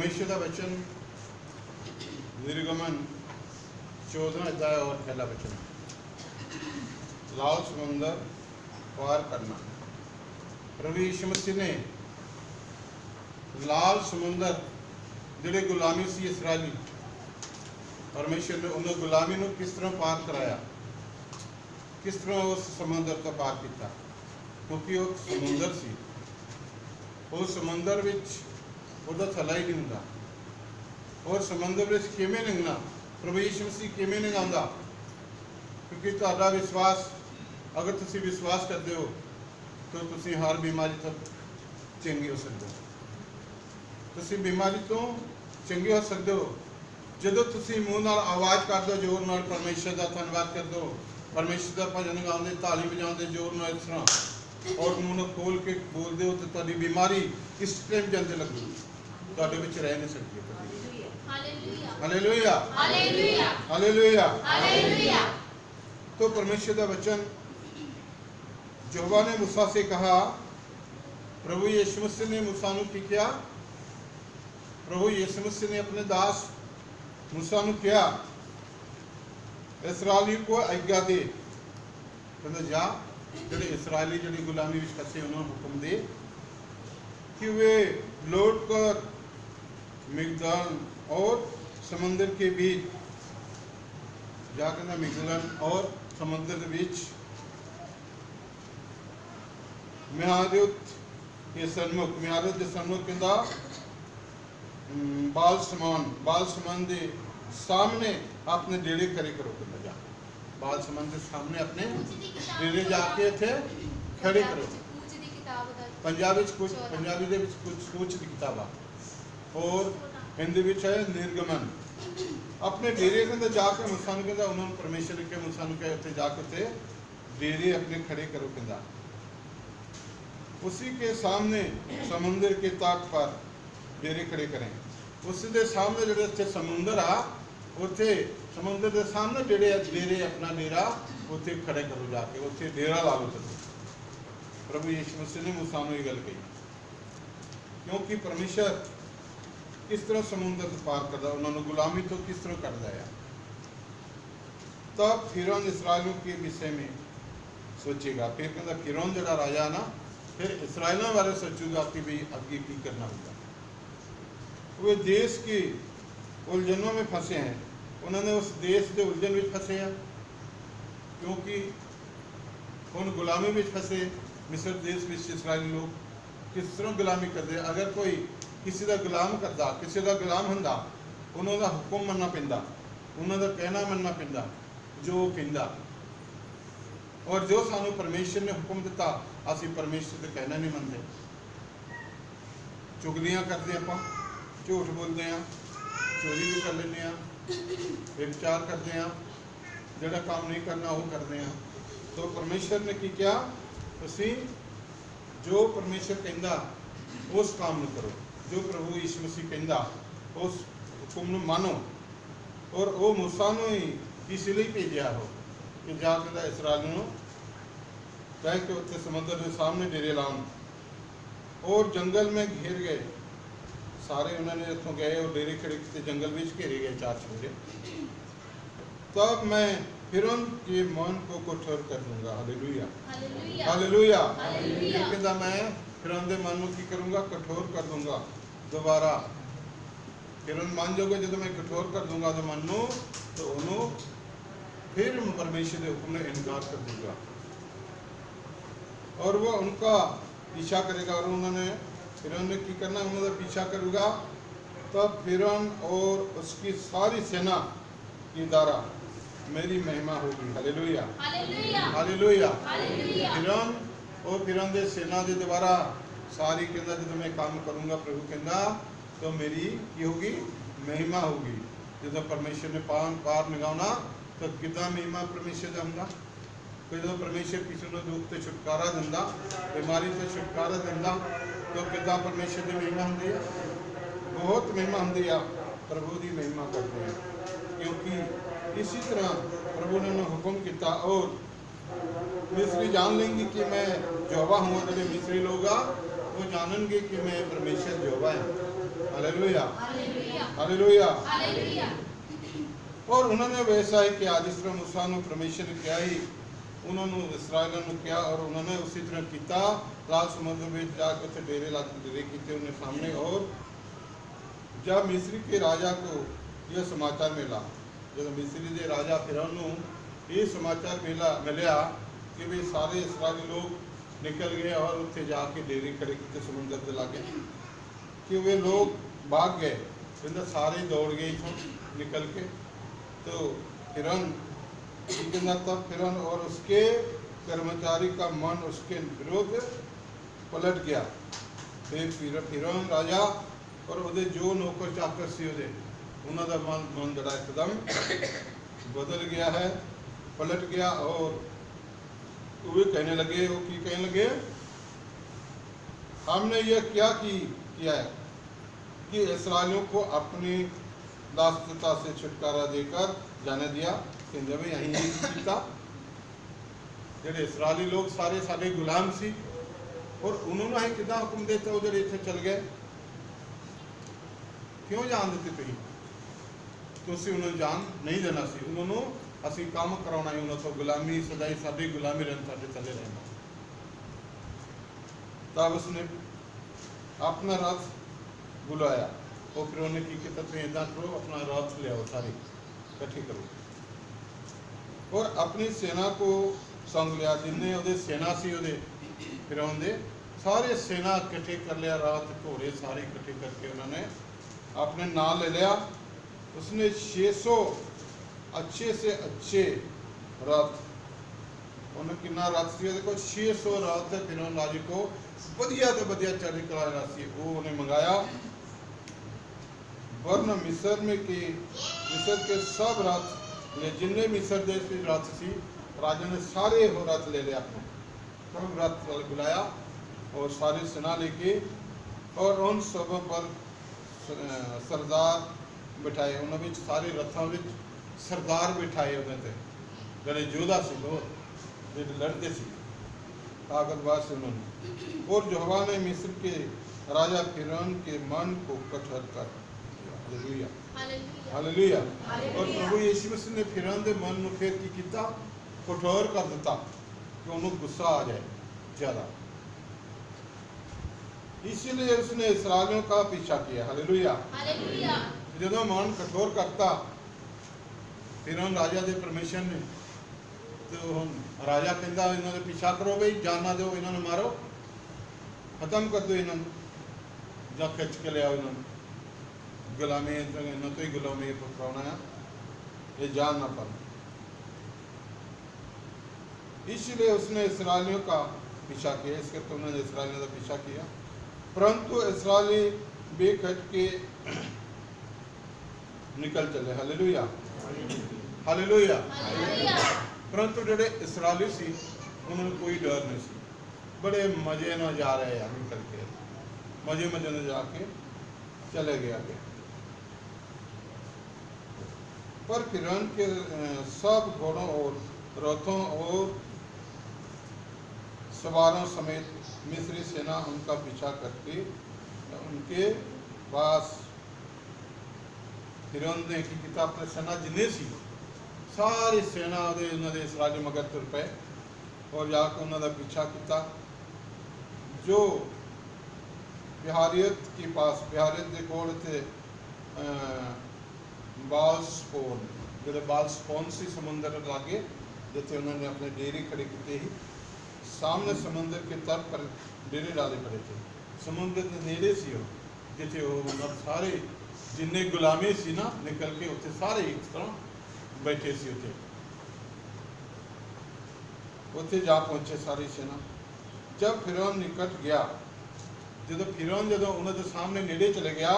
परमेश्वर का वचन निर्गमन 14 अध्याय और पहला वचन, लाल समुंदर पार करना। प्रभु यीशु मसीह ने लाल समुंदर जिहड़े गुलामी सी इसराइली, परमेश्वर ने उन्होंने गुलामी को किस तरह पार कराया, किस तरह उस समुंदर को पार किया, क्योंकि वो समुंदर सी, उस समुंदर विच ਉਹਦਾ ਥੱਲਾ ਹੀ ਨਹੀਂ ਹੁੰਦਾ। और समुंदर ਵਿੱਚ ਕਿਵੇਂ ਲੰਘਣਾ, प्रभु यीशु मसीह ਕਿਵੇਂ ਲੰਘਾਉਂਦਾ, क्योंकि ਤੁਹਾਡਾ विश्वास, अगर ਤੁਸੀਂ विश्वास करते हो तो ਤੁਸੀਂ हर बीमारी ਤੋਂ ਚੰਗੇ ਹੋ ਸਕਦੇ ਹੋ। ਤੁਸੀਂ बीमारी ਤੋਂ ਚੰਗੇ ਹੋ ਸਕਦੇ ਹੋ ਜਦੋਂ ਤੁਸੀਂ ਮੂੰਹ ਨਾਲ ਆਵਾਜ਼ ਕੱਢਦੇ ਹੋ, ਜ਼ੋਰ ਨਾਲ परमेश्वर ਦਾ ਧੰਨਵਾਦ ਕਰਦੇ ਹੋ, परमेश्वर ਦਾ ਭਜਨ ਗਾਉਂਦੇ, ਤਾਲੀ ਵਜਾਉਂਦੇ ਜ਼ੋਰ ਨਾਲ ਇਸ ਤਰ੍ਹਾਂ, और मुँह खोल के बोलते हो तो तुम्हारी बीमारी इस टाइम जल्द लगेगी, ਤੁਹਾਡੇ ਵਿੱਚ ਰਹਿ नहीं सकती। Hallelujah, hallelujah, hallelujah, hallelujah. तो परमेश्वर का वचन, यहोवा ने मूसा से कहा, प्रभु यीशु मसीह ने मूसा को किया, प्रभु यीशु मसीह ने अपने दास मूसा को कहा, इस्राएली को आज्ञा दे, कहते जा जिहड़े इसराइली जिहड़ी गुलामी विच फसे उन्होंने हुक्म दे कि वे लौट कर मिगदल और समुंदर के बीच जा, कहना मिगदल और समुंदर के बीच मिहारुत के सन्मुख, मिहारुत के सन्मुख कहता बाल समान के सामने अपने डेरे खड़े करो, कहता जा बाल समान के सामने अपने डेरे जाके इत्थे खड़े करो। पंजाबी कुछ, पंजाबी दे विच कुछ कूच की किताबा और हिंदी विच है निर्गमन। अपने डेरे के अंदर जाके मूसा नूं कहंदा, उन्होंने परमेश्वर के मूसा नूं कहा उत्थे जाके उत्थे डेरे अपने खड़े करो, कहंदा उसी के सामने समुंदर के तट पर डेरे खड़े करें। उसी के सामने जिहड़े उत्थे समुंदर आ, उत्थे समुंदर के सामने डेरे अपना डेरा उत्थे खड़े करो, जाके उत्थे डेरा ला लो। प्रभु यीशु मसीह ने मूसा नूं ये गल कही, क्योंकि परमेश्वर किस तरह समुंदर पार करता, उन्होंने गुलामी तो किस तरह करता है। तब फिरौन इसराइलों के विषय में सोचेगा, फिर कहता फिरौन जड़ा राजा ना, फिर इसराइलों बारे सोचूगा कि भाई आगे की करना होगा। वे देश की उलझनों में फंसे हैं, उन्होंने उस देश के उलझन में फंसे हैं, क्योंकि उन गुलामी में फंसे। मिस्र देश में इसराइली लोग किस तरह गुलामी करते, अगर कोई किसी का गुलाम करता, किसी का गुलाम होंदा, उन्होंने हुक्म मनना पैंदा, उन्होंने कहना मनना पैंदा जो कहंदा। और जो सानू परमेश्वर ने हुक्म दिता, असी परमेश्वर का कहना नहीं मनते, चुगलियां करते, आप झूठ बोलते हैं, चोरी भी कर लेने, व्यभिचार करते हैं, जोड़ा काम नहीं करना वो करते हैं। तो परमेश्वर ने की किया, तुसी जो परमेश्वर कहंदा उस काम में करो, जो प्रभु यीशु मसीह कहंदा उस हुक्म नूं मानो। और वो मूसा नूं ही इसलिए भेजा हो कि जा कहंदा इसराइल नूं कह के उत्थे समुद्र के सामने डेरे लाउण। और जंगल में घेर गए सारे, उन्होंने इतों गए और डेरे खड़े किए, जंगल में घेरे गए 4 छोरे। तब मैं फिरौन के मन को कठोर कर दूंगा। Hallelujah, hallelujah, hallelujah. कहता मैं फिरौन के मन को की करूँगा, कठोर कर दूंगा। दोबारा फिरौन मान जाओगे जो मैं कठोर कर दूंगा तो मन नूं, तो उन्होंने फिर परमेश्वर के हुक्म ने इनकार कर दूंगा और वो उनका पीछा करेगा। और उन्होंने फिरौन ने की करना, उन्होंने पीछा करूँगा। तब फिरौन और उसकी सारी सेना की द्वारा मेरी महिमा होगी। Hallelujah, hallelujah, hallelujah. फिरौन और फिरौन दे सेना के द्वारा सारी कहता जो मैं काम करूँगा, प्रभु कहता तो मेरी की होगी, महिमा होगी। जो परमेश्वर ने पार लगाना तो कितना महिमा परमेश्वर का होंगे। जो परमेश्वर किसी को दुख से छुटकारा दिंदा, बीमारी से छुटकारा दिंदा, तो कितना परमेश्वर की महिमा होंगी है, बहुत महिमा होंगी है, प्रभु की महिमा करते हैं। क्योंकि इसी तरह प्रभु ने हुक्म किया और मिस्री जान लेंगे कि मैं यहोवा हूँ। जो मिस्री लोग वो जानेंगे कि मैं परमेश्वर यहोवा है। Hallelujah hallelujah. और उन्होंने वैसा ही किया जिस तरह मूसा ने परमेश्वर ने किया ही उन्होंने इसराइलियों ने किया, और उन्होंने उसी तरह किया। लाल समुद्र में जाकर उत्थे डेरे किए उन्हें सामने। और जब मिस्री के राजा को यह समाचार मिला, जब मिस्री के राजा फिरौन को ये समाचार मिला कि वे सारे इसराइली लोग निकल गए और उत्थे जाके डेरे खड़े किए समुद्र के लागे, कि वे लोग भाग गए, कहते सारे दौड़ गए इथों निकल के। तो फिरौन तब फिरौन और उसके कर्मचारी का मन उसके विरुद्ध पलट गया। फिर फिरौन राजा और उहदे जो नौकर चाकर सी उन्हों का मन जड़ा एकदम बदल गया है, पलट गया। और वे कहने लगे, वो की कहने लगे, हमने यह क्या किया है कि इस्राएलियों को अपनी दासता से छुटकारा देकर जाने दिया। कहते भी यही किया, जेडे इसराइली लोग सारे साडे गुलाम सी, और उन्होंने अं कि हुक्म देता वो जो इतने चल गए, क्यों जान देते तुम उन्होंने जान नहीं देना सी, उन्होंने असी काम कराना ही उन्होंने तो गुलामी सदाई साड़ी गुलामी रहन साढ़े चले रहना। तब उसने अपना रथ बुलाया और फिर उन्हें की किया, तुम इदा करो अपना रथ ले आओ, सारी इकट्ठी करो, और अपनी सेना को संग लिया। जिन्हें वो सेना सी फिरौन दे सारे सेना इकट्ठे कर लिया, रात घोड़े सारे इकट्ठे करके उन्होंने अपने नाम ले लिया। उसने 600 अच्छे से अच्छे रथ, उन्हें कितना रथ सी देखो 600 रथ फिरौन राजे को वधिया तो वधिया चढ़ी कला सी वो उन्हें मंगाया। वरना मिस्र के सब रथ ले, जिन्हें मिस्र देश के रथ सी राजा ने सारे हो रथ ले लिया, अपने सब रथ बुलाया और सारी सेना लेके, और उन सब पर सरदार बिठाए। उन्होंने सारे रथों में सरदार बिठाए, उन्होंने जड़े योद्धा से बहुत जो लड़ते थे ताकतवर से उन्होंने। और यहोवा ने मिस्र के राजा फिरौन के मन को कठोर कर दिया। हालेलुया। और प्रभु यीशु मसीह ने फिरौन के मन को फिर की किया, कठोर कर दिता कि उन्होंने गुस्सा आ जाए ज़्यादा, इसीलिए उसने इस्राएलियों का पीछा किया। हालेलुया। जो मन कठोर करता फिरौन राजा दे परमेश्वर ने, तो हम राजा कहता इन्होंने पीछा करो भाई, जाना दो, इन्होंने मारो, खत्म कर दो, इन्होंने जा खिंच के ले आओ, इन्होंने गुलामी इन्होंने तो ही गुलामी पकड़ाना है, ये जान ना पाना। इसलिए उसने इस्राएलियों का पीछा किया, इसके तो उन्होंने इस्राएलियों का पीछा किया, परंतु इस्राएली बेखट के निकल चले। Hallelujah hallelujah. परंतु जोड़े इस्राएली सी उन्होंने कोई डर नहीं सी, बड़े मजे न जा रहे हैं निकल के, मजे न जाके चले गए आगे। पर फिरौन के सब घोड़ों और रथों और सवारों समेत मिस्री सेना उनका पीछा करके उनके पास फिरौन ने की किया, अपने सेना जिन्हें सी सारी सेना उन्होंने इसराइली मगर तुर पे और जाकर उन्होंने पीछा किया। जो बिहारियत के पास, बिहारियत के कोल थे बालस्पोन, जो बालस्पोन सी समुद्र लागे, जिथे उन्होंने अपने डेरे खड़े किए ही, सामने समुद्र के तट पर डेरे डाले खड़े थे। समुद्र के नेड़े सी हो जिथे वो मतलब सारे जिन्हें गुलामी सी ना निकल के उत्थे सारे एक तरह बैठे सी, उत्थे जा पहुंचे सारी सेना। जब फिरौन निकट गया, जो फिरौन जो उन्होंने सामने नेड़े चले गया,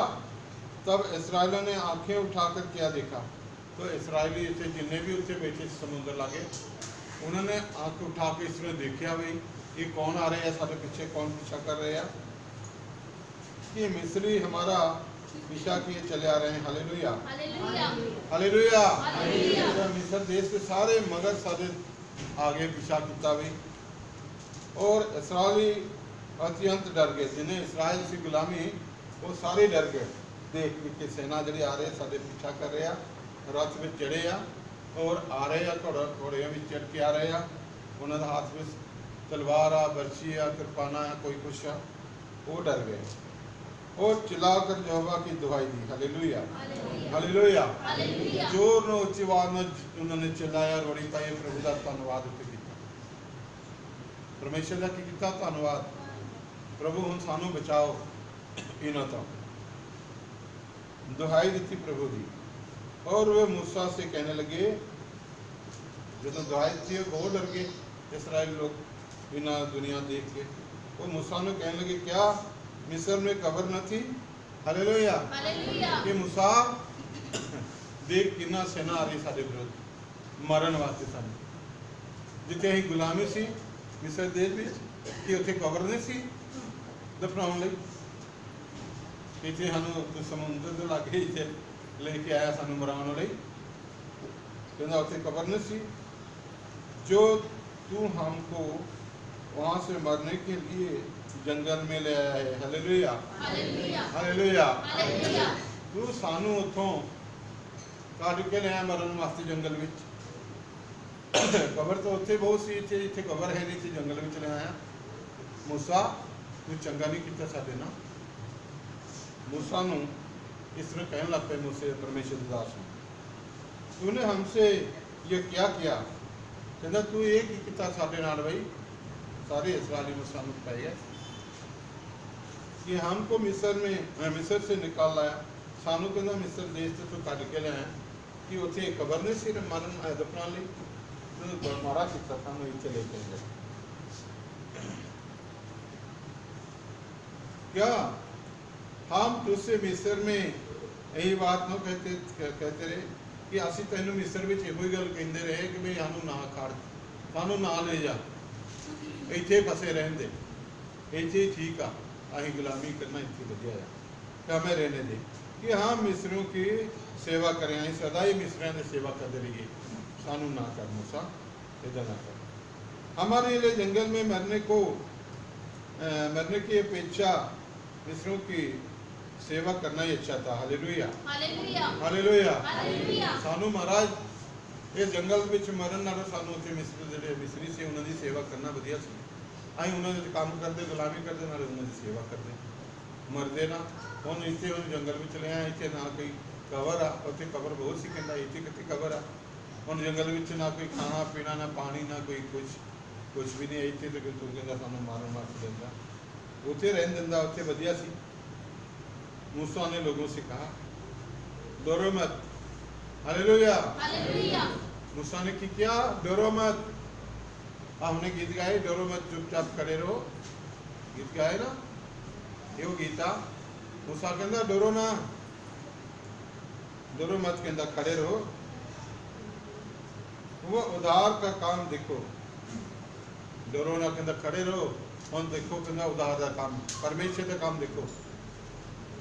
तब इसराइलियों ने आंखें उठाकर क्या देखा, तो इसराइली इतने जिन्हें भी उत्थे बैठे समुद्र लागे, उन्होंने आंख उठा के इसमें देखा भाई ये कौन आ रहे हैं, सारे पीछे कौन पीछा कर रहे हैं, कि मिस्री हमारा पीछा किए चले आ रहे हैं। Hallelujah hallelujah. मिस्र देश के सारे मगर सारे आगे पीछा किया भाई, और इसराइली अत्यंत डर गए, जिन्हें इसराइल से गुलामी वो सारे डर गए देख के कि सेना जी आ रहे साडे पीछा कर रहे हैं, रथ में चढ़े आ और आ रहे हैं, घोड़िया में चढ़ के आ रहे हैं, उन्होंने हाथ में तलवार आ, बरछी आ, कृपाना आ, कोई कुछ आ। वो डर गए और चिल्लाकर यहोवा की दुहाई दी। Hallelujah hallelujah. जोर न उच्ची आवाज में उन्होंने चिल्लाया, रोड़ी पाई, प्रभु का धन्यवाद उत्ते कीता, परमेश्वर का की कीता धन्यवाद, प्रभु हुण सानू बचाओ इन्हां तों। दुहाई दी प्रभु दी। और वे मूसा से कहने लगे, जो दुहाई थी बहुत डर गए इसराइल लोग इन्हां दुनिया देख के। वो मूसा ने कहने लगे, क्या मिस्र में कब्र न थी? हालेलुया। कि मूसा देख किन्ना सेना आ रही साडे विरुद्ध मरण वास्ते सानू, जिथे असीं गुलामी सी मिस्र देश विच कि उत्थे कब्र नहीं सी दफनाउण लई, इत्थे सानू समुंदर दे लागे इत्थे लेके आया सानू मराउण लई, कहंदा उत्थे कब्र नहीं सी, जो तू हमको वहां से मरने के लिए जंगल में ले आया है। Hallelujah hallelujah. तू सानू उथों कढ के ले आया मरण वास्ते जंगल विच, कब्र तो उत्थे बहुत सी, इत्थे इत्थे कब्र है नहीं थी, जंगल विच ले आया। मूसा तू चंगा नहीं कीता साडे नाल। मूसा नू इस तरह कहने लग पे मूसे परमेश्वर दास नू, तूने हमसे ये क्या किया? कहंदा तू ये की कीता साडे नाल बई, सारे इस्राएली मूसा नू पै गए कि हमको मिस्र से निकाल लाया, सानू कहंदा मिस्र देश से तू कढ के लाया कि उत्थे कब्र नहीं सी मरण दफना लई, तू मारा कीता सानू इत्थे लेके गए। क्या हम तुझसे मिस्र में यही बात न कहते रहे कि असीं तैनू मिस्र विच इहो गल कहंदे रहे कि भी सानू ना खाड़, सानू ना ले जा, इत्थे फसे रहन दे, इत्थे ठीक आ, असीं गुलामी करना इत्थे वधिया आ, क्या हमें रहने दे कि हम मिस्रियों की सेवा करें, असीं सदा ही मिस्रियों की सेवा करते रहिए, सानू ना कर मूसा, इधर ना कर। हमारे लिए जंगल में मरने की अपेक्षा मिस्रियों की सेवा करना ही अच्छा था। Hallelujah hallelujah. सानू महाराज इस जंगल विच मरन नालों सानू उत्थे मिस्री से उन्हां दी सेवा करना वधिया सी। असीं उन्हां दे काम करदे, गुलामी करदे, नाले उन्हां दी सेवा करदे, मरदे ना। हुण इत्थे हुण जंगल विच ले आए, इत्थे ना कोई कबर आ, उत्थे कबर बहुत सी, कहंदा इत्थे कित्थे कबर आ। हुण जंगल विच ना कोई खाना पीना, ना पानी, ना कोई कुछ भी नहीं, इत्थे ते कोई कहंदा सानू मारन मार दिंदा, उत्थे रहन दिंदा, उत्थे वधिया सी। मूसा ने लोगों से कहा, डरो मत। हालेलुया। मूसा ने की किया? डरो मत। हमने गीत गाए, डरो मत, चुपचाप खड़े रहो, गीत गाए ना, यो गीता। मूसा कहंदा डरो ना, डरो मत, कहंदा खड़े रहो, वो उधार का काम देखो। डरो ना कहंदा खड़े रहो, हुण देखो कहंदा उधार का काम, परमेश्वर का काम देखो,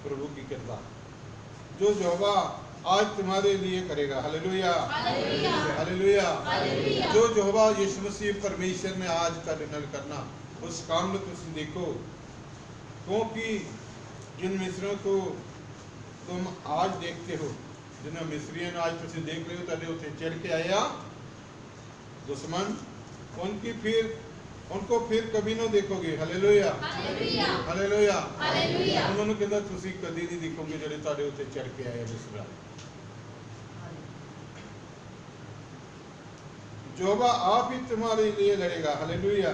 प्रभु की कृपा जो यहोवा आज तुम्हारे लिए करेगा। Hallelujah hallelujah. जो यहोवा यीशु मसीह परमेश्वर ने आज करना, उस काम में तुम देखो, क्योंकि जिन मिस्रियों को तुम आज देखते हो, जिन मिस्रियों आज तुम देख रहे हो, तेरे उत्ते चढ़ के आया दुश्मन, उनको फिर कभी ना देखोगे। Hallelujah hallelujah. उन्होंने कहता तुसी कभी नहीं देखोगे जिहड़े तुहाडे उत्ते चढ़ के आए मिस्र। यहोवा आप ही तुम्हारे लिए लड़ेगा। Hallelujah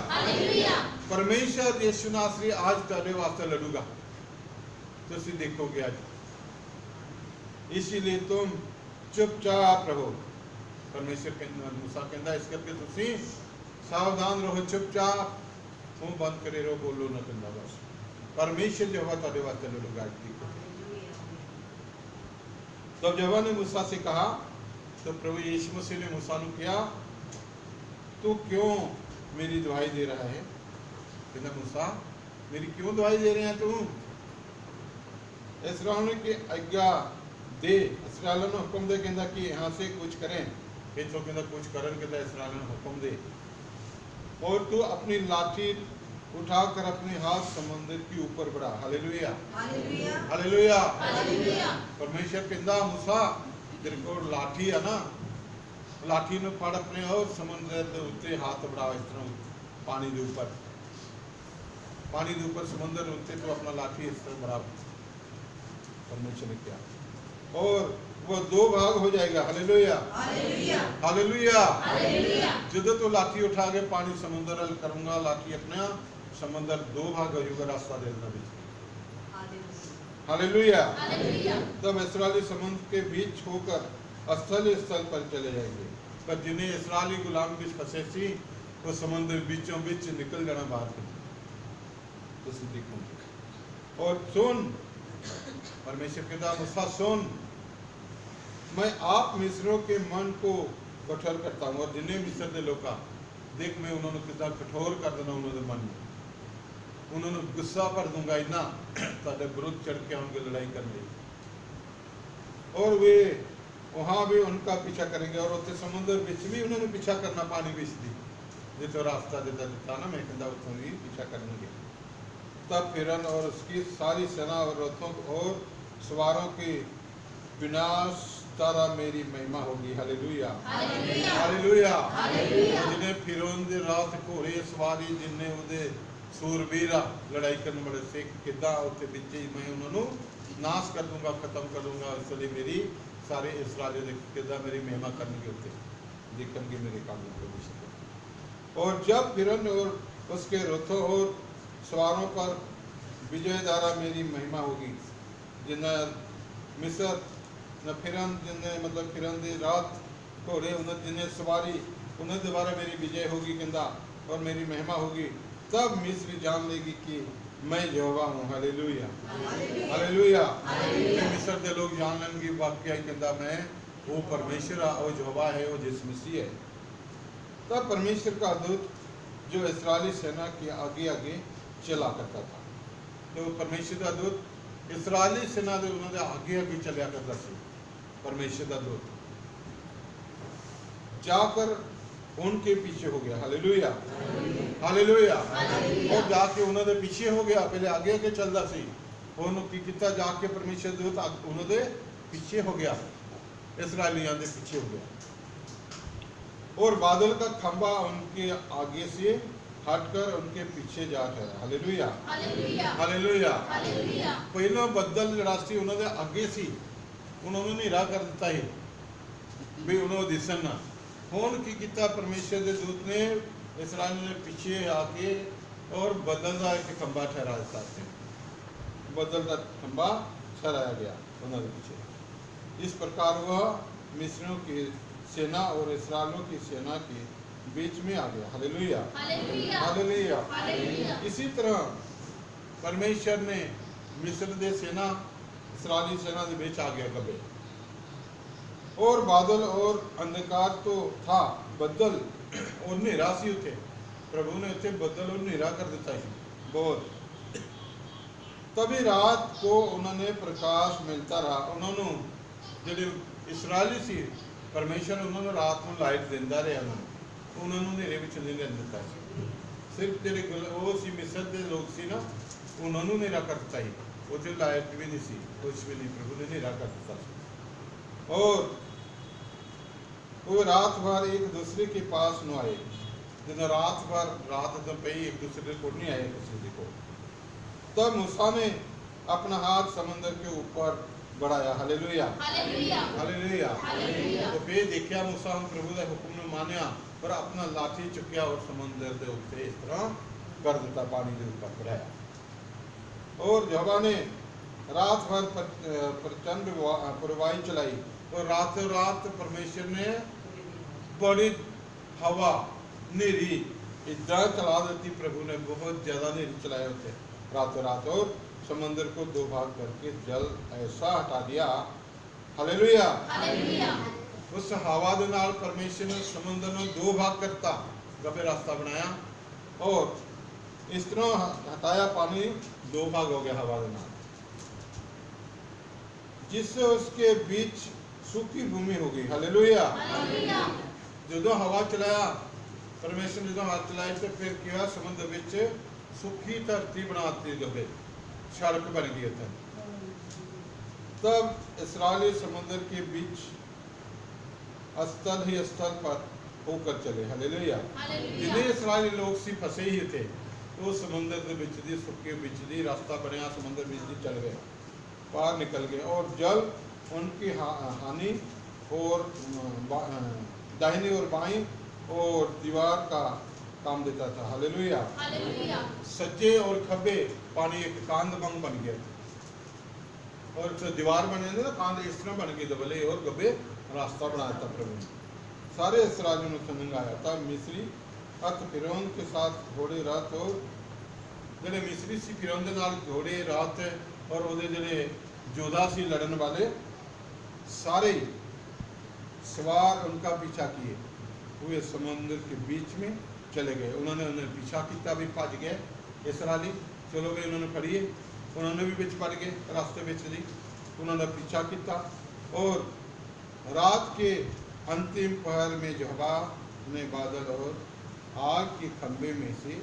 hallelujah. परमेश्वर यीशु नासरी आज तुहाडे वास्ते लड़ूगा, तुसी देखोगे आज। इसीलिए तुम चुपचाप रहो। परमेश्वर कहंदा, मूसा कहंदा इस करके तुसी सावधान रहो, चुपचाप मुंह बंद करे रहो, बोलो ना कहंदा बस। परमेश्वर यहोवा तुहाडे वास्ते लड़ूगा। तब यहोवा ने मूसा से कहा, तो प्रभु यीशु मसीह ने मूसा को कहा, तू क्यों मेरी दुहाई दे रहा है? कहंदा मूसा मेरी क्यों दुहाई दे रहे हैं तू? इस्राएलियों की आज्ञा दे, इस्राएलियों ने हुक्म दे, कहंदा कि यहाँ से कुछ करें, इथों कहंदा कुछ करन, कहंदा इस्राएलियों ने हुक्म दे, और तू अपनी लाठी उठाकर अपने हाथ समुद्र के ऊपर बढ़ा। Hallelujah hallelujah hallelujah. हालेलुया। परमेश्वर कहता मूसा तेरे को लाठी है ना, लाठी में फड़ अपने और समुद्र के उत्ते हाथ बढ़ा, इस तरह पानी के ऊपर, पानी के ऊपर समुद्र उत्ते तो अपना लाठी इस तरह बढ़ा। परमेश्वर ने किया और वो दो भाग हो जाएगा। Hallelujah hallelujah hallelujah. हालेलुया। जब तो लाठी उठा के पानी समुद्र हल करूंगा, लाठी अपने समुद्र दो भाग हो जाएगा, रास्ता दे देना बीच में। Hallelujah hallelujah. तब इस्राएली समुद्र के बीच होकर स्थल स्थल पर चले जाएंगे। पर जिन्हें इस्राएली गुलाम बीच फंसे सी, वो समुद्र बीचों बीच निकल जाना बाहर तो देखो। और सुन, परमेश्वर कहता मूसा सुन, मैं आप मिस्रों के मन को कठोर करता हूँ, और जिन्हें मिस्र के लोग देख मैं उन्होंने कितना कठोर कर देना उन्होंने मन में, उन्होंने गुस्सा भर दूंगा इतना ताकि विरुद्ध चढ़ के आएंगे लड़ाई करने, और वे वहाँ भी उनका पीछा करेंगे। और उत्ते समुद्र बीच भी उन्होंने पीछा करना, पानी बीच दी जो रास्ता देता देता ना, मैं कहता उत्तों भी पीछा करेंगे। तब फिरौन और उसकी सारी सेना और रथों और सवारों की विनाश तारा मेरी महिमा होगी। Hallelujah hallelujah hallelujah. जिन्हें फिरौन दे रात घोड़े सवारी, जिन्हें उहदे सूरबीर लड़ाई करने वाले सिख किदा उत्ते बिच मैं उन्होंने नाश कर दूंगा, खत्म कर दूंगा। इसलिए मेरी सारे इस्राएली किदा मेरी महिमा करने उत्ते देखेंगे मेरे काम को। और जब फिरौन और उसके रथों और सवारों पर विजय द्वारा मेरी महिमा होगी, जिन्हें मिस्र न फिरौन जिन्हें मतलब फिरौन दी रात घोड़े उन्हें जिन्हें सवारी उन्हें दोबारा मेरी विजय होगी कहता, और मेरी महिमा होगी। तब मिस्र जान लेगी कि मैं यहोवा हूँ। Hallelujah hallelujah. मिस्र के लोग जान लेंगे वाकई कहता मैं वो परमेश्वर और यहोवा है, वो जिस मसीह है। तब परमेश्वर का दूत जो इस्राएली सेना के आगे आगे चला करता था, तो परमेश्वर का दूत इस्राएली सेना के उन्होंने आगे आगे चलिया करता था। परमेश्वर का दूत जाकर उनके पीछे हो गया। Hallelujah hallelujah. और जाके उन्होंने पीछे हो गया, पहले आगे आगे चलता सी, उन्होंने किता जाके परमेश्वर दूत उन्होंने पीछे हो गया, इस्राएलियों के पीछे हो गया। और बादल का खंबा उनके आगे से हटकर उनके पीछे जा ठहरा। Hallelujah hallelujah hallelujah. पहला बदल रास्ते उन्होंने आगे सी, उन्होंने निरा कर दिता है भी उन्होंने दिसन ना। हुण की किया परमेश्वर के दूत ने इस्राएल ने पीछे आके और बदल का एक खंबा ठहरा दिता है, बदल का खंबा ठहराया गया उन्होंने पीछे। इस प्रकार वह मिस्रियों की सेना और इस्राएलियों की सेना के बीच में आ गया। Hallelujah hallelujah. इसी तरह परमेश्वर ने मिस्र दे सेना इस्राएली सेना के बीच आ गया कभी। और बादल और अंधकार तो था, बदल और नेरा सी उथे, प्रभु ने उथे बदल और नेरा कर दिता है बहुत। तभी रात को उन्होंने प्रकाश मिलता रहा। उन्होंने जो इस्राएली सी परमेश्वर उन्होंने रात में लाइट देता रहा, उन्होंने नेरे में नहीं रहने दिता। सिर्फ तेरे वो सी मिस्र के लोग सी ना, उन्होंने नेरा कर दिता ही, उसे लाइट भी नहीं सी, कुछ भी नहीं, प्रभु ने नेरा कर दिता। और वो रात भर एक दूसरे के पास न आए, जिन्हें रात भर रात तो पे एक दूसरे को नहीं आए दूसरे को। तब मूसा ने अपना हाथ समंदर के ऊपर बढ़ाया। Hallelujah hallelujah. तो फिर देखा मूसा हम प्रभु के हुक्म ने मानिया, पर अपना लाठी चुकिया और समंदर के ऊपर इस तरह कर दिता, पानी के ऊपर बढ़ाया। और यहोवा ने रात भर प्रचंड पुरवाई चलाई, और रातों रात परमेश्वर ने बड़ी हवा नेरी इतना चला देती, प्रभु ने बहुत ज़्यादा नेरी चलाए होते रातों रात, और समंदर को दो भाग करके जल ऐसा हटा दिया। हालेलुया। उस हवा के नाल परमेश्वर ने समंदर में दो भाग करता, कभी रास्ता बनाया, और इस तरह हटाया, पानी दो भाग हो गया हवा के नाल, जिससे उसके बीच सूखी भूमि हो गई। हालेलुया। जो हवा चलाया परमेश्वर ने, जो हाथ चलाए तो फिर क्या समुद्र विच सुखी धरती बनाती गए, सड़क बन गई उधर। तब इस्राएली समुद्र के बीच स्थल ही स्थल पर होकर चले। हालेलुया। जिन्हें इस्राएली लोग सी फसे ही थे, वो समुद्र के बीच दी सुखे बीच दी रास्ता बनया, समुद्र बीच दी चल गए, पार निकल गए, और जल उनकी हानि और दाहिनी और बाईं और दीवार का काम देता था। हालेलुया। सज्जे और खब्बे पानी एक कांद बंग बन गया, और जो दीवार बने थे ना कांद इस तरह बन गए, दबले और गब्बे रास्ता बनाया था प्रभु ने। सारे इसराइलियों ने समझ आया था मिस्री अत फिरौन के साथ घोड़े रात, और जेडे मिस्री सी फिरौन के नाल घोड़े रात, और उहदे जेडे योद्धा सी लड़न वाले सारे सवार उनका पीछा किए हुए समुद्र के बीच में चले गए। उन्होंने उन्हें पीछा किया, भी भज गए इसराइली, चलो गए, उन्होंने फड़िए, उन्होंने भी बिच पड़ गए रास्ते बिच दी, उन्होंने पीछा किया। और रात के अंतिम पहर में यहोवा ने बादल और आग के खंभे में से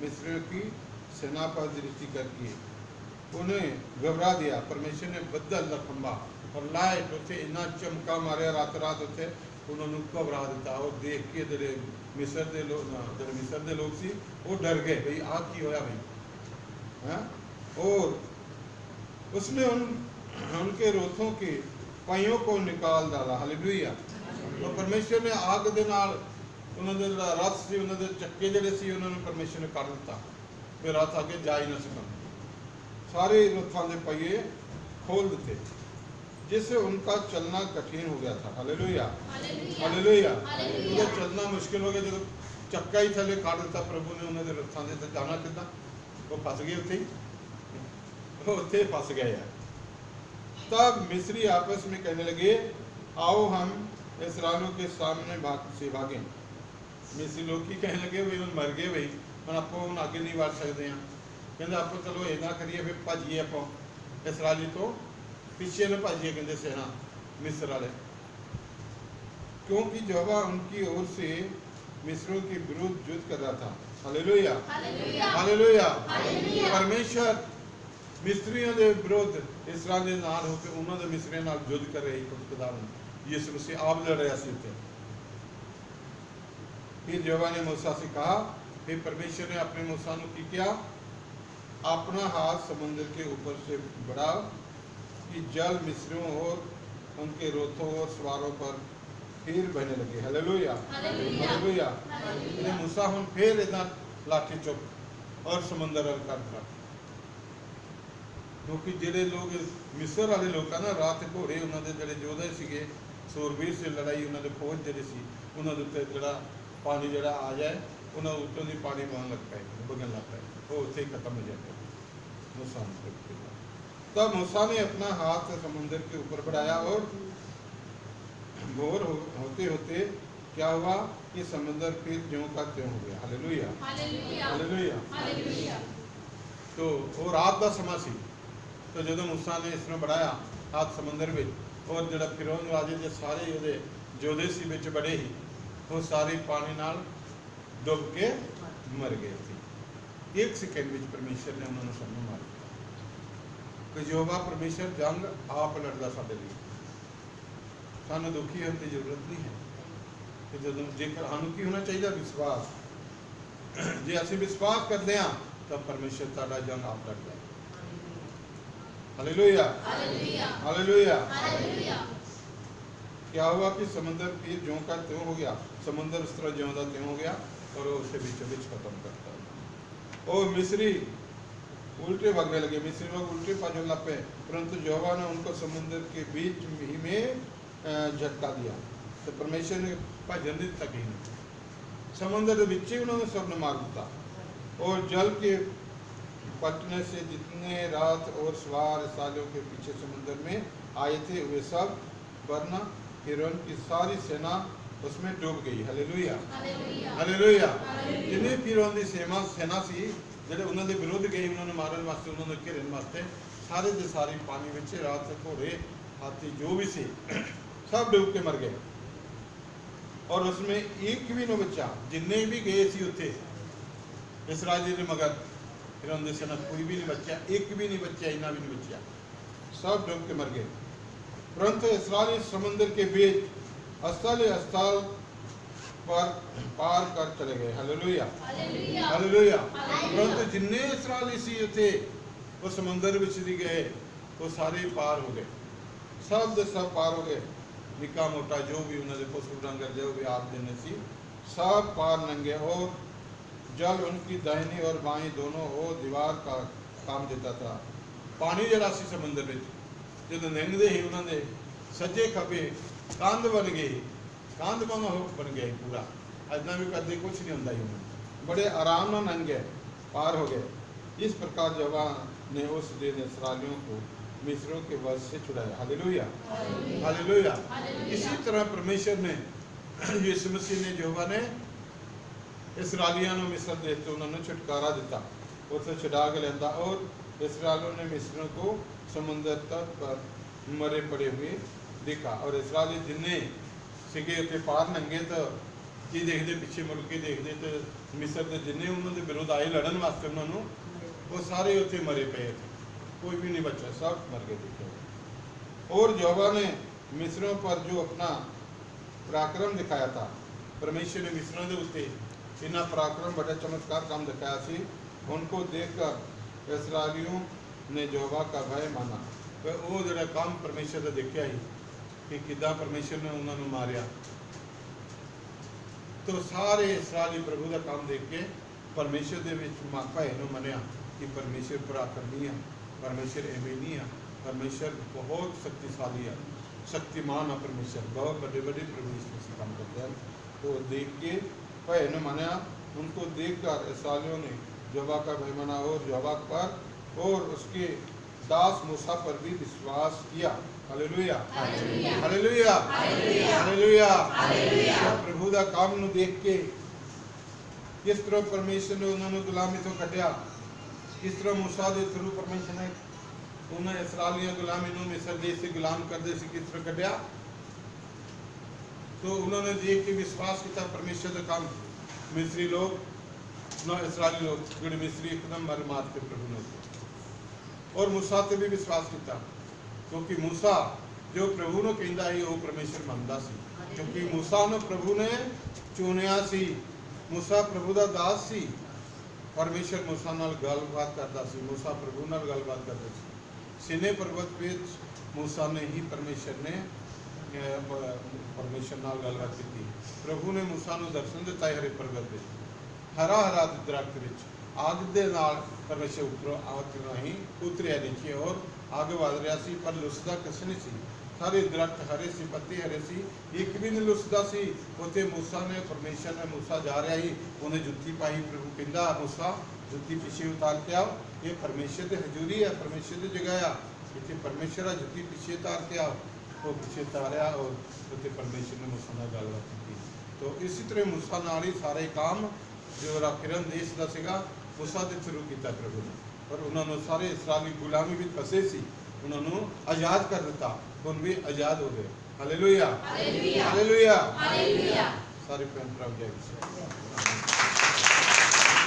मिस्रियों की सेना पर दृष्टि करके उन्हें घबरा दिया। परमेश्वर ने बदल का खंभा और लाइट उसे इन्ना चमका मारे रात रात उसे उन्होंने घबरा दिता, और देख के जेडे मिस्र के लोग सी वो डर गए, भाई आ की होया भाई है। और उसने उनके रोथों के पहियों को निकाल डाला। हालेलुया। तो परमेश्वर ने आग दे नाल उन्होंने रथ से उन्होंने चक्के जड़े सी उन्होंने परमेश्वर ने कर दिता, फिर रथ आगे जा ही ना सकन, सारे रथों के पहिए खोल दिते, जिससे उनका चलना कठिन हो गया था। हालेलुया। हालेलुया। उनका चलना मुश्किल हो गया, जब चक्का ही थले काट दिता प्रभु ने उन्होंने रथों से, जाना कितना, वो फस गए उत्थे फस गए। तब मिस्री आपस में कहने लगे, आओ हम इस्राएलियों के सामने भागें। मिस्री लोग की कहने लगे, भाई मर गए, भाई हम आप आगे नहीं बढ़ सकते हैं, कहते आप चलो इदा करिए, फिर भजिए आप इसराइली तो पीछे न भजिए, कहते सेना मिस्र वाले, क्योंकि यहोवा उनकी ओर से मिस्रियों के विरुद्ध युद्ध कर रहा था। हालेलुया। हालेलुया। परमेश्वर मिस्त्रियों के विरुद्ध इसराइल के नाल होकर उन्होंने मिस्रियों नाल युद्ध कर रहे खुदावन यीशु मसीह आप लड़ रहा सी उत्ते। फिर यहोवा ने मूसा से कहा, फिर परमेश्वर ने अपने मूसा को की किया, अपना हाथ समुद्र के ऊपर से बढ़ाओ कि जल मिस्रियों और उनके रोथों और सवारों पर फिर बहने लगे। हालेलुया। हालेलुया। मूसा हुन फिर इदा लाठी चुप और समुद्र अल कर दिया, क्योंकि जेडे लोग मिस्र वाले लोग ना रात घोड़े उन्होंने जोड़े योद्धे सीगे सूरबीर से लड़ाई उन्होंने फौज जी सी उन्होंने उत्ते जो पानी जो आ जाए उन्होंने उत्तों की पानी बहन लग पाए बगन लग पाए, वो उत्थे ही खत्म हो जाते मूसा। तब मूसा ने अपना हाथ समुद्र के ऊपर बढ़ाया और घोर होते होते क्या हुआ कि समुद्र फिर ज्यों का त्यों हो गया। हालेलुया। हालेलुया। तो वो रात का समा सी, तो जो मूसा ने इसमें बढ़ाया हाथ समुद्र में, और जो फिरौन राजे के सारे वो जोधे सी बिच बड़े ही वो सारे पानी नाल डुब के मर गए थे। एक सेकेंड में परमेश्वर ने उन्होंने सबने मार दिया। कि यहोवा परमेश्वर जंग आप लड़दा साडे लई, सानू दुखी होने की जरूरत नहीं है। कि जो जेकर सानू की होना चाहिए विश्वास, जे असीं विश्वास करते हैं तो परमेश्वर साडा जंग आप लड़दा है। हालेलुया। हालेलुया। क्या हुआ कि समुद्र फिर ज्यों का त्यों हो गया, समुद्र उस तरह ज्यों का त्यों हो गया और उसे बीचों बीच खत्म करता। और मिस्री उल्टे भागने लगे, मिस्री लोग उल्टे भागने लग पे, परंतु यहोवा ने उनको समुद्र के बीच ही में झटका दिया, तो परमेश्वर ने भजन दी तक ही नहीं, समुद्र के बीच ही उन्होंने सबने मार दिया। और जल के पटने से जितने रात और सवार इस्राएलियों के पीछे समुद्र में आए थे वे सब वरना फिरौन की सारी सेना उसमें डूब गई। हालेलुया। हालेलुया। जिन्हें फिरौन की सेना सी जेडे उन्होंने विरोध गए उन्होंने मारन वास्ते उन्होंने घेरन वास्ते सारे के सारे पानी में रात घोड़े हाथी जो भी सी सब डूब के मर गए, और उसमें एक भी न बचा, जिन्ने भी गए सी उत्थे इसराइली ने मगर फिरौन दे सना कोई भी नहीं बचा, एक भी नहीं बचा, इना भी नहीं बचा, सब डूब के मर गए। परंतु इस्राएली समुद्र के बीच स्थल पर पार कर चले गए। Hallelujah hallelujah. परंतु जिन्ने इस्राएली सी उथे वो समुद्र विच दी गए, वो सारे पार हो गए, सब दे सब पार हो गए। निका मोटा जो भी उन्होंने पशु डंगर जो भी आप देने सी सब पार लंघे, और जल उनकी दाहिनी और बाईं दोनों ओर दीवार का काम देता था। पानी जरा सी समुद्र में जो लंघते ही उन्होंने सज्जे खबे कंध बन गई, कंध कौन बन गया पूरा, अजना भी करते कुछ नहीं होता ही, बड़े आराम ਨਾਲ लंघ गए, पार हो गए। इस प्रकार यहोवा ने उस दिन इस्राएलियों को मिस्रियों के वश से छुड़ाया। Hallelujah hallelujah. इसी तरह परमेश्वर ने यीशु मसीह ने यहोवा ने इस्राएलियों को मिस्र देश से उन्होंने छुटकारा दिता, उसे छुड़ा के लिया, और इस्राएलियों ने मिस्रियों को समुद्र तट पर मरे पड़े हुए देखा। और इस्राएली जिन्हें सिगे उत्ते पार लंघे तो की देखते पिछे मुड़ के देखते तो मिस्र के जिन्हें उन्होंने विरोध आए लड़न वास्ते उन्होंने वो सारे उत्ते मरे पे थे, कोई भी नहीं बचा, सब मर गए देखे। और यहोवा ने मिस्रियों पर जो अपना पराक्रम दिखाया था, परमेश्वर ने मिस्रियों के उत्ते इन्ना पराक्रम बड़ा चमत्कार काम दिखाया सी, उनको देखकर इस्राएलियों ने यहोवा का भय माना। वो जो काम परमेश्वर ने देखा ही कि किदा परमेश्वर ने उन्होंने मारिया, तो सारे इस्राएली प्रभु का काम देख के परमेश्वर के भय नूं मनिया कि परमेश्वर पराक्रमी है, परमेश्वर एवं नहीं है, परमेश्वर बहुत शक्तिशाली है, शक्तिमान है परमेश्वर, बहुत बड़े बड़े प्रभु इसमें काम करते हैं। तो देख के भय ने माना, उनको देखकर इस्राएलियों ने यहोवा का भय माना और यहोवा पर और उसके दास मूसा पर भी विश्वास किया। Hallelujah hallelujah hallelujah. प्रभु का काम नूं देख के किस तरह परमेश्वर ने उन्होंने गुलामी तो कटिया, किस तरह मूसा के थ्रू परमेश्वर ने उन्हें इस्राएलियों गुलामी नूं मिस्र देश से गुलाम करते सी किस तरह कटिया, तो उन्होंने देख के विश्वास किया परमेश्वर का काम। मिस्री लोग ना इस्राएली लोग जो मिस्री एकदम मर मार के प्रभु ने, और मूसा से भी विश्वास किया, क्योंकि मूसा जो प्रभु ने कहता है वो परमेश्वर मानता सी, क्योंकि मूसा ने प्रभु ने चुनिया सी, मूसा प्रभु का दास सी, परमेश्वर मूसा नाल गलबात करता सी, मूसा प्रभु नाल गलबात करता सी। सीने पर्वत पे मूसा ने ही परमेश्वर ने परमेश्वर नाल गलबात की। प्रभु ने मूसा को दर्शन दिता हरे पर्वत पे, हरा हरा दरख्त विच आग दे नाल परमेश्वर उपरों आवत नहीं उतरिया नीचे, और आग वध रहा सी पर लुसदा किस नहीं सी, सारे दरख्त हरे सी, पत्ते हरे सी, एक भी नहीं लुसदा सी। उत्ते मूसा ने परमेश्वर ने मूसा जा रहा ही, उन्हें जुत्ती पाई, प्रभु कहता मूसा जुत्ती पिछे उतार के आओ, ये परमेश्वर की हजूरी है, परमेश्वर की जगह आ, इतने परमेश्वर आ, जुत्ती पिछे उतार के आओ। वो पिछे उतारिया और उत्ते परमेश्वर ने मूसा नाल गलबात की। तो इसी तरह मूसा नाल ही सारे काम जो फिरौन देश का सीगा मूसा के थ्रू किया प्रभु ने, पर उन्होंने सारे इस्राएली गुलामी में फसे सी, उन्होंने आज़ाद कर दिता, उन भी आज़ाद हो गए। Hallelujah hallelujah hallelujah. सारे प्रेम प्रभु जय।